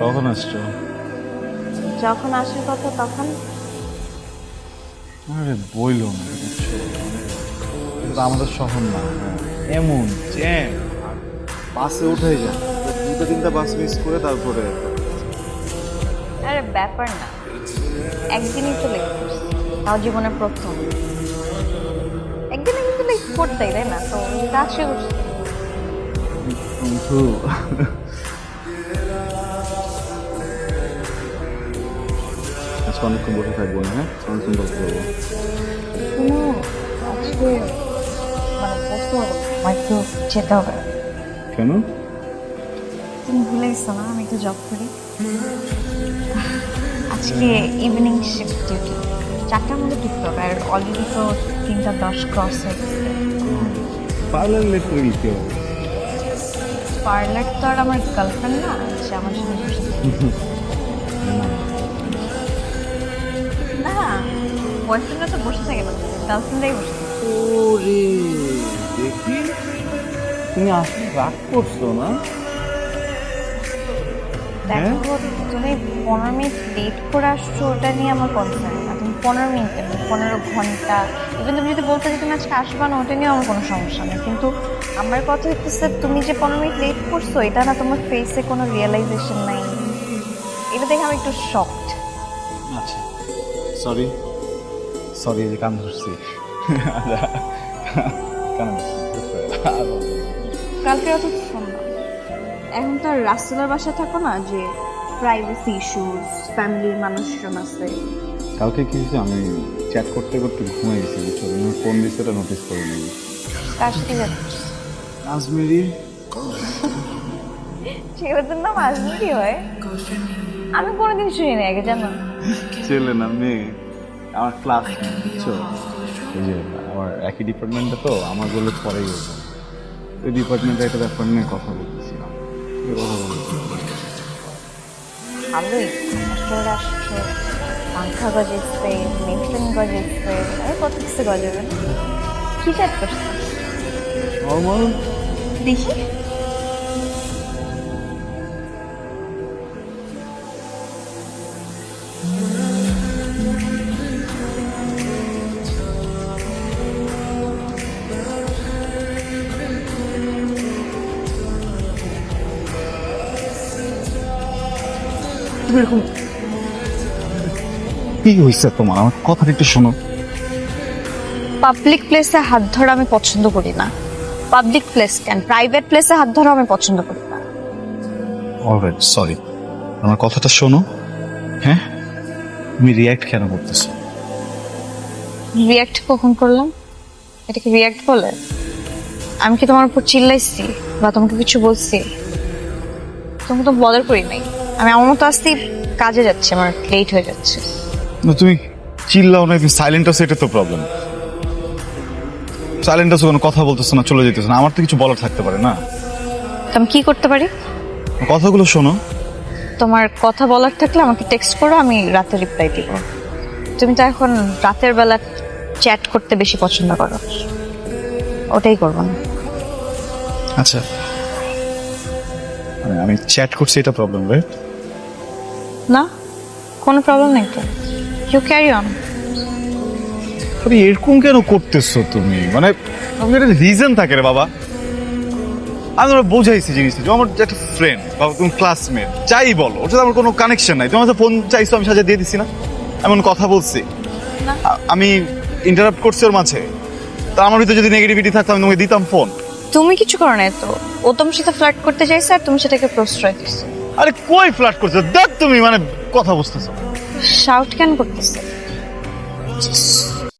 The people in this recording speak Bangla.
কখন আসছো? যখন আসার কথা তখন। আরে বইলো না, বুঝছো? এটা তো আমাদের শহর না। এমন জ্যাম, বাসে উঠেই যান, দুটো তিনটা বাস মিস করে তারপরে। আরে ব্যাপার না, একদিনই তো লেট করছি, তাও জীবনের প্রথম। একদিনে কিন্তু লেট করতেই তাই না, তো কাজ শুরু করছি। বন্ধু, আজকে অনেকক্ষণ বসে থাকবো না। হ্যাঁ, অনেকক্ষণ গল্প করবো। শুনো, আজকে মানে বসতে হবে না, আমার একটু যেতে হবে। কেন? তুমি ভুলে গেছো না আমি একটু জব করি। আজকে ইভিনিং শিফট ডিউটি, 4টার মধ্যে ঢুকতে হবে, আর অলরেডি তো 3:10 ক্রস হয়ে গেছে। পার্লার লেট করে দিতে হবে। পার্লার তো আর আমার গার্লফ্রেন্ড না, সে আমার সাথে বসে থাকে। না, বয়ফ্রেন্ডরা তো বসে থাকে না, গার্লফ্রেন্ডরাই বসে থাকে। ওরে দেখি, তুমি আসলে রাগ করছো না? দেখো, তুমি 15 মিনিট লেট করে আসছো, ওটা নিয়ে আমার কনসার্ন না। তুমি 15 মিনিট কেন, 15 ঘন্টা, ইভেন তুমি যদি বলতে যে তুমি আজকে আসবা না, ওটা নিয়ে আমার কোনো সমস্যা নেই। কিন্তু আমার কথা হচ্ছে, তুমি যে 15 মিনিট লেট করছো, এটা না তোমার ফেসে কোনো রিয়েলাইজেশন নাই, এটা দেখে আমি একটু শকড। আচ্ছা, সরি সরি, যে কান ধরছি। কান কালকে রাতে তো ফোন না, এখন তো আর রাস্তার বাসা থাকো না, যে প্রাইভেসি ইস্যুস, ফ্যামিলির মানুষজন আছে। কালকে কি হয়েছে, আমি চ্যাট করতে করতে ঘুমিয়ে গেছি, বুঝছো? তুমি ফোন দিচ্ছে, এটা নোটিস করিনি। কার সাথে যাচ্ছিস? আজমেরি। ছেলেদের নাম আজমিরি হয়? আমি কোনোদিন শুনি না আগে, জানো? ছেলে না মেয়ে, আমার ক্লাস, বুঝছো? এই যে আমার একই ডিপার্টমেন্টে, তো আমার বলে পরেই হতো। ওই ডিপার্টমেন্টে একটা ব্যাপার নিয়ে কথা বলতেছিলাম। এই কথা বলতে ভালোই, স্টোরে আসছো, পাংখা গজেছে, মেশিন গজেছে, আর কত কিছু গজাবে না। কি চ্যাট করছো? নর্মাল। দেখি। এরকম কি হয়েছে তোমার? আমার কথাটা একটু শোনো। পাবলিক প্লেসে হাত ধরা আমি পছন্দ করি না। পাবলিক প্লেস কেন, প্রাইভেট প্লেসে হাত ধরা আমি পছন্দ করি না। Alright, sorry. আমার কথাটা শোনো। হ্যাঁ, তুমি রিয়্যাক্ট কেন করতেছো? রিয়াক্ট কখন করলাম? এটা কি রিয়াক্ট বলে? আমি কি তোমার উপর চিল্লাইছি বা তোমাকে কিছু বলছি? তোমাকে তো বদার করি নাই। আমি আমার মতো আসছি, কাজে যাচ্ছে, আমার লেট হয়ে যাচ্ছে। না, তুমি চিল্লাও না, তুমি সাইলেন্ট আছো, এটা তো প্রবলেম। সাইলেন্ট আছো, কোনো কথা বলতেছো না, চলে যেতেছো না, আমার তো কিছু বলার থাকতে পারে না? তো আমি কি করতে পারি? কথাগুলো শোনো। তোমার কথা বলার থাকলে আমাকে টেক্সট করো, আমি রাতে রিপ্লাই দিব। তুমি তো এখন রাতের বেলা চ্যাট করতে বেশি পছন্দ করো, ওটাই করবো না। আচ্ছা, আমি চ্যাট করছি, এটা প্রবলেম, রাইট? না, কোনো প্রবলেম নেই তো, ইউ ক্যারি অন। আরে এরকম কেন করতেছো তুমি? মানে আমার একটা রিজন থাকে রে বাবা। আমি ওরা বোঝাইছি জিনিসটা, যে আমার একটা ফ্রেন্ড বা তুমি ক্লাসমেট, যাই বলো, ওর সাথে আমার কোনো কানেকশন নাই। তোমার ফোন চাইছো, আমি সাজা দিয়ে দিছি না? এমন কথা বলছি? না। আমি ইন্টারাপ্ট করছি ওর মাঝে? তা আমার ভিতরে যদি নেগেটিভিটি থাকতো, আমি তোমাকে দিতাম ফোন? তুমি কিছু করো না তো, ও তোমার সাথে ফ্লার্ট করতে চাইছে আর তুমি সেটাকে প্রশ্রয় দিচ্ছ। আরে কই ফ্লার্ট করছো? দেখ তুমি মানে কথা বুঝতেছো। শাউট কেন করতেছে?